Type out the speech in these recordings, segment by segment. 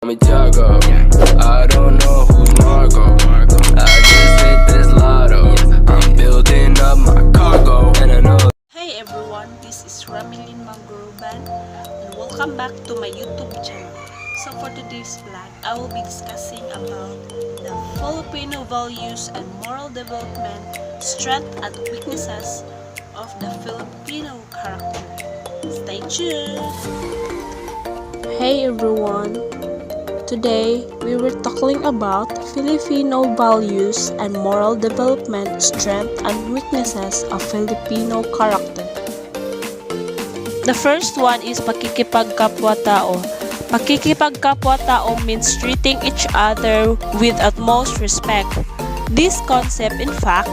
Me Tiago, I don't know who's Marco. I just hit this lotto. I'm building up my cargo, and I know. Hey everyone, this is Ramilin Manguruban and welcome back to my YouTube channel. So for today's vlog, I will be discussing about the Filipino values and moral development, strength and weaknesses of the Filipino character. Stay tuned! Hey everyone! Today, we were talking about Filipino values and moral development, strength and weaknesses of Filipino character. The first one is pakikipagkapwa-tao. Pakikipagkapwa-tao means treating each other with utmost respect. This concept, in fact,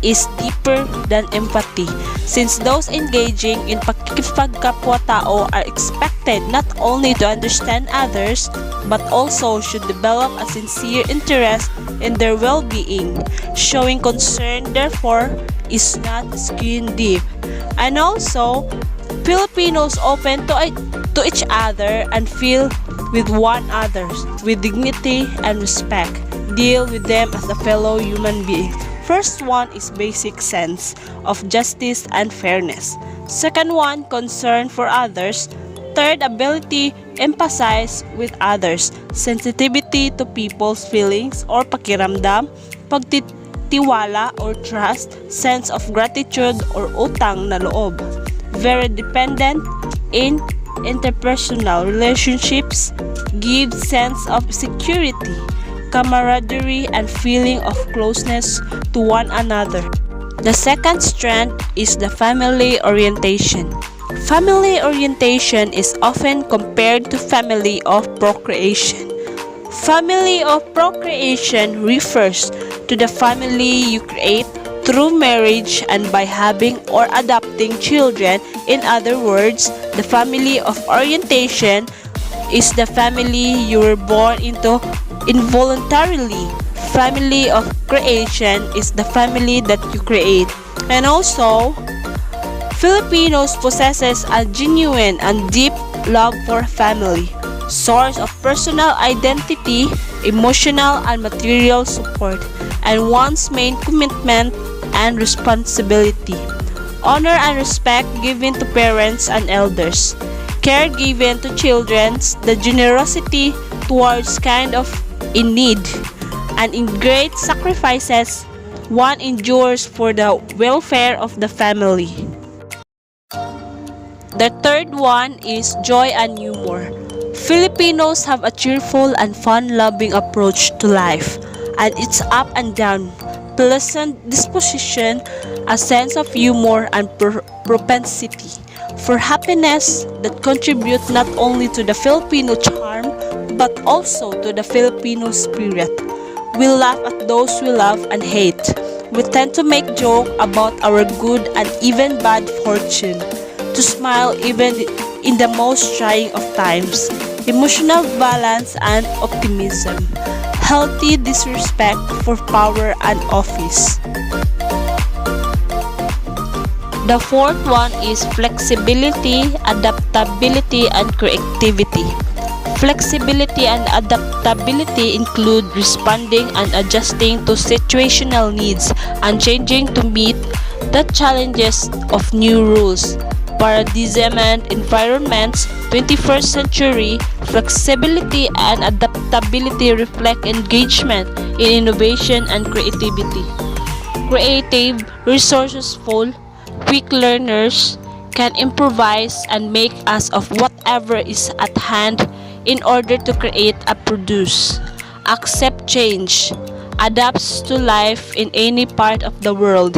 is deeper than empathy, since those engaging in pakikipagkapwa-tao are expected not only to understand others, but also should develop a sincere interest in their well-being. Showing concern, therefore, is not skin deep. And also, Filipinos open to each other and feel with one another with dignity and respect. Deal with them as a fellow human being. First one is basic sense of justice and fairness. Second one, concern for others. Third, ability emphasize with others. Sensitivity to people's feelings or pakiramdam. Pagtitiwala or trust. Sense of gratitude or utang na loob. Very dependent in interpersonal relationships. Gives sense of security, camaraderie, and feeling of closeness to one another. The second strand is the family orientation. Family orientation is often compared to family of procreation. Family of procreation refers to the family you create through marriage and by having or adopting children. In other words, the family of orientation is the family you were born into involuntarily. Family of creation is the family that you create. And also, Filipinos possesses a genuine and deep love for family, source of personal identity, emotional and material support, and one's main commitment and responsibility. Honor and respect given to parents and elders. Care given to children, the generosity towards kind of in need, and in great sacrifices one endures for the welfare of the family. The third one is joy and humor. Filipinos have a cheerful and fun-loving approach to life, and its up and down, pleasant disposition, a sense of humor, and propensity for happiness that contribute not only to the Filipino charm, but also to the Filipino spirit. We laugh at those we love and hate. We tend to make joke about our good and even bad fortune. To smile even in the most trying of times. Emotional balance and optimism. Healthy disrespect for power and office. The fourth one is flexibility, adaptability, and creativity. Flexibility and adaptability include responding and adjusting to situational needs and changing to meet the challenges of new rules, paradigm and environments. 21st century flexibility and adaptability reflect engagement in innovation and creativity. Creative, resourceful, quick learners can improvise and make use of whatever is at hand in order to create and produce. Accept change, adapts to life in any part of the world,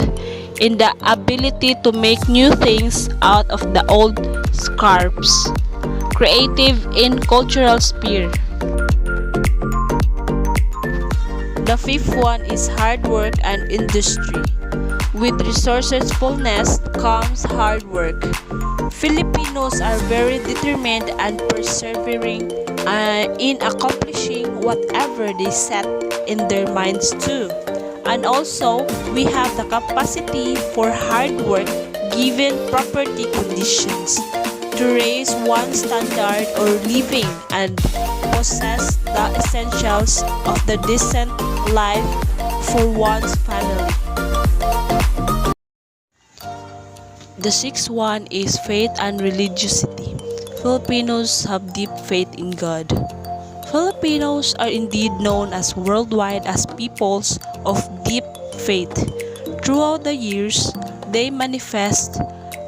in the ability to make new things out of the old scarps. Creative in cultural sphere. The fifth one is hard work and industry. With resourcefulness comes hard work. Filipinos are very determined and persevering in accomplishing whatever they set in their minds to. And also, we have the capacity for hard work given property conditions. to raise one standard or living and possess the essentials of the decent life for one's family. The sixth one is faith and religiosity. Filipinos have deep faith in God. Filipinos are indeed known as worldwide as peoples of deep faith. Throughout the years, they manifest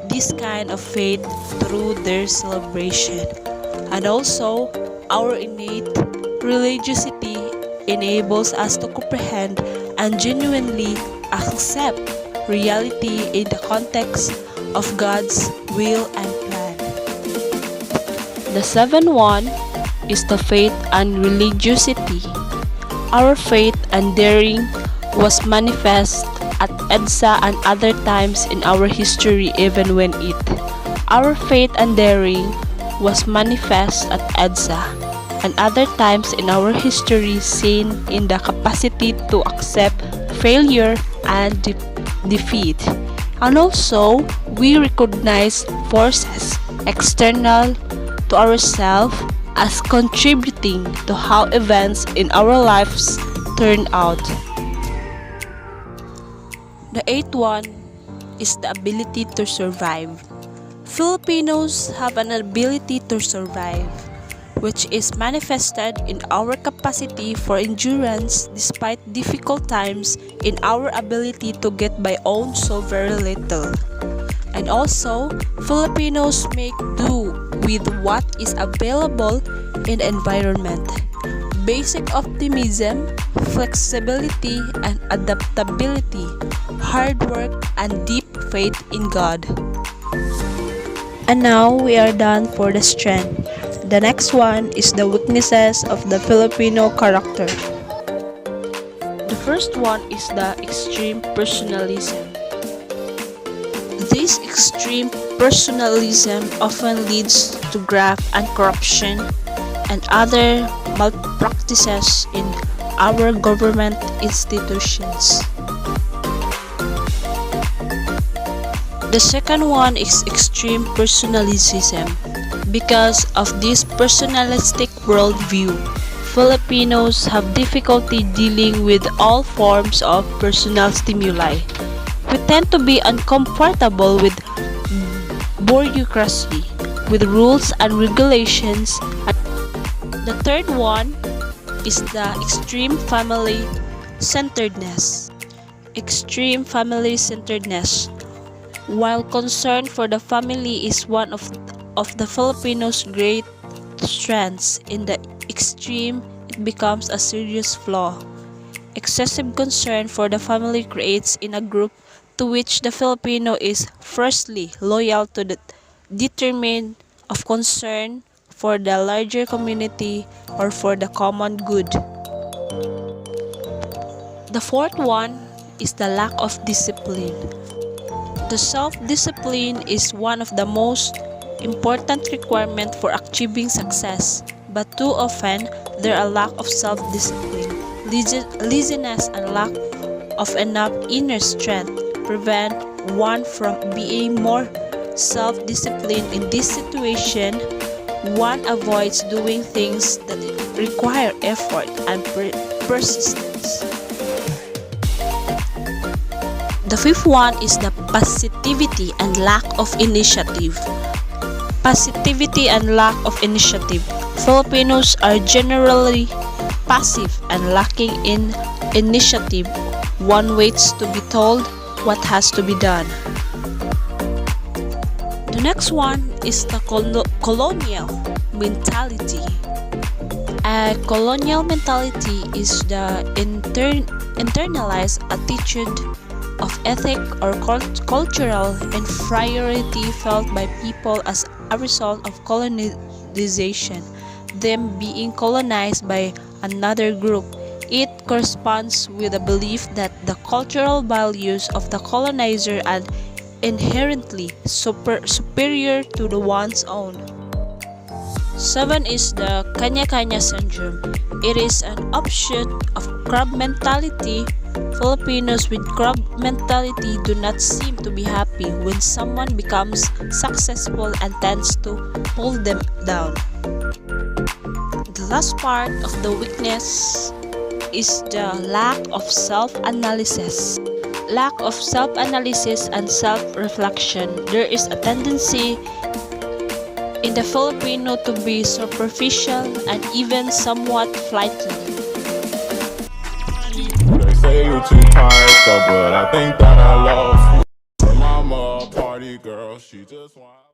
this kind of faith through their celebration. And also, our innate religiosity enables us to comprehend and genuinely accept reality in the context of God's will and plan. The seventh one is the faith and religiosity. Our faith and daring was manifest at EDSA and other times in our history even when our faith and daring was manifest at EDSA and other times in our history seen in the capacity to accept failure and defeat. And also, we recognize forces external to ourselves as contributing to how events in our lives turn out. The eighth one is the ability to survive. Filipinos have an ability to survive, which is manifested in our capacity for endurance despite difficult times, in our ability to get by own so very little. And also, Filipinos make do with what is available in the environment. Basic optimism, flexibility, and adaptability, hard work, and deep faith in God. And now we are done for the strength. The next one is the weaknesses of the Filipino character. The first one is the extreme personalism. This extreme personalism often leads to graft and corruption and other malpractices in our government institutions. The second one is extreme personalism. Because of this personalistic worldview, Filipinos have difficulty dealing with all forms of personal stimuli. We tend to be uncomfortable with bureaucracy, with rules and regulations. The third one is the extreme family-centeredness. Extreme family-centeredness. While concern for the family is one of the Filipinos' great strengths, in the extreme, it becomes a serious flaw. Excessive concern for the family creates in a group to which the Filipino is firstly loyal to the determined of concern for the larger community or for the common good. The fourth one is the lack of discipline. The self-discipline is one of the most important requirements for achieving success, but too often there are lack of self-discipline, laziness, and lack of enough inner strength prevent one from being more self-disciplined. In this situation, one avoids doing things that require effort and persistence. The fifth one is the passivity and lack of initiative. Passivity and lack of initiative. Filipinos are generally passive and lacking in initiative. One waits to be told what has to be done. The next one is the colonial mentality. A colonial mentality is the internalized attitude of ethic or cultural inferiority felt by people as a result of colonization, them being colonized by another group. It corresponds with the belief that the cultural values of the colonizer are inherently superior to the one's own. 7 is the kanya-kanya syndrome. It is an offshoot of crab mentality Filipinos with crab mentality do not seem to be happy when someone becomes successful and tends to pull them down. The last part of the weakness is the lack of self-analysis. Lack of self-analysis and self-reflection. There is a tendency in the Filipino to be superficial and even somewhat flighty. They say you too tired, though, but I think that I lost. Mama, a party girl, she just wants.